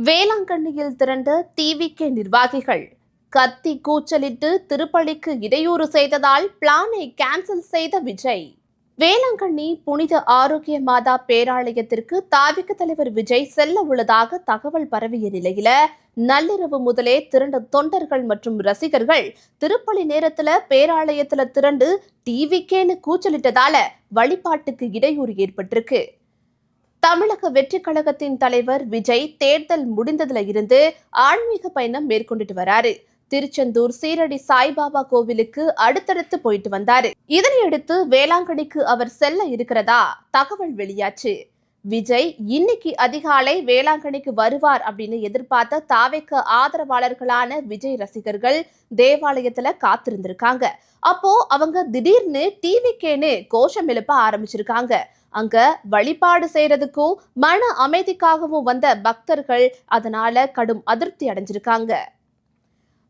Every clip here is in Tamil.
வேளாங்கண்ணியில் திரண்ட டிவிகே நிர்வாகிகள் கத்தி கூச்சலிட்டு திருப்பலிக்கு இடையூறு செய்ததால் பிளானை கேன்சல் செய்த விஜய். வேளாங்கண்ணி புனித ஆரோக்கிய மாதா பேராலயத்திற்கு தாவிக தலைவர் விஜய் செல்ல உள்ளதாக தகவல் பரவிய நிலையில நள்ளிரவு முதலே திரண்ட தொண்டர்கள் மற்றும் ரசிகர்கள் திருப்பலி நேரத்துல பேராலயத்துல திரண்டு டிவிகேன்னு கூச்சலிட்டதால வழிபாட்டுக்கு இடையூறு ஏற்பட்டிருக்கு. தமிழக வெற்றி கழகத்தின் தலைவர் விஜய் தேர்தல் முடிந்ததுல இருந்து ஆன்மீக பயணம் மேற்கொண்டுட்டு வராரு. திருச்செந்தூர் சீரடி சாய்பாபா கோவிலுக்கு அடுத்தடுத்து போயிட்டு வந்தாரு. இதனையடுத்து வேளாங்கண்ணிக்கு அவர் செல்ல இருக்கிறதா தகவல் வெளியாச்சு. விஜய் இன்னைக்கு அதிகாலை வேளாங்கண்ணிக்கு வருவார் அப்படின்னு எதிர்பார்த்த தாவேக ஆதரவாளர்களான விஜய் ரசிகர்கள் தேவாலயத்துல காத்திருந்திருக்காங்க. அப்போ அவங்க திடீர்னு டிவிகேன்னு கோஷம் எழுப்ப ஆரம்பிச்சிருக்காங்க. அங்க வழிபாடு செய்யறதுக்கும் மன அமைதிக்காகவும் வந்த பக்தர்கள் அதனால கடும் அதிருப்தி அடைஞ்சிருக்காங்க.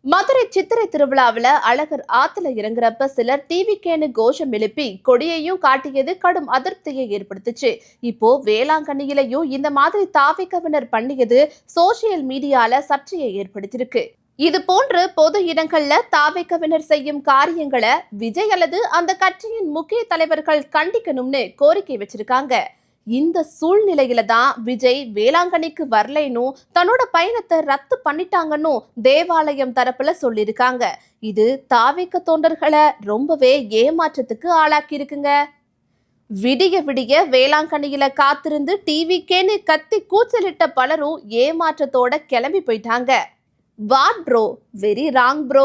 மதுரை சித்திரை திருவிழாவில் அழகர் ஆத்துல இறங்குறப்ப சிலர் டிவிகேன்னு கோஷம் எழுப்பி கொடியையும் காட்டியது கடும் அதிருப்தியை ஏற்படுத்துச்சு. இப்போ வேளாங்கண்ணியிலையும் இந்த மாதிரி தாவிகவினர் பண்ணியது சோசியல் மீடியால சர்ச்சையை ஏற்படுத்தியிருக்கு. இது போன்று பொது இடங்கள்ல தாவேகவினர் செய்யும் காரியங்களை விஜய் அல்லது அந்த கட்சியின் முக்கிய தலைவர்கள் கண்டிக்கணும்னு கோரிக்கை வச்சிருக்காங்க. இந்த சூழ்நிலையில தான் விஜய் வேளாங்கண்ணிக்கு வரலைன்னும் தன்னோட பயணத்தை ரத்து பண்ணிட்டாங்கன்னு தேவாலயம் தரப்புல சொல்லியிருக்காங்க. இது தாவேக தொண்டர்களை ரொம்பவே ஏமாற்றத்துக்கு ஆளாக்கி இருக்குங்க. விடிய விடிய வேளாங்கண்ணியில காத்திருந்து டிவிகேன்னு கத்தி கூச்சலிட்ட பலரும் ஏமாற்றத்தோட கிளம்பி போயிட்டாங்க. What bro? Very wrong bro.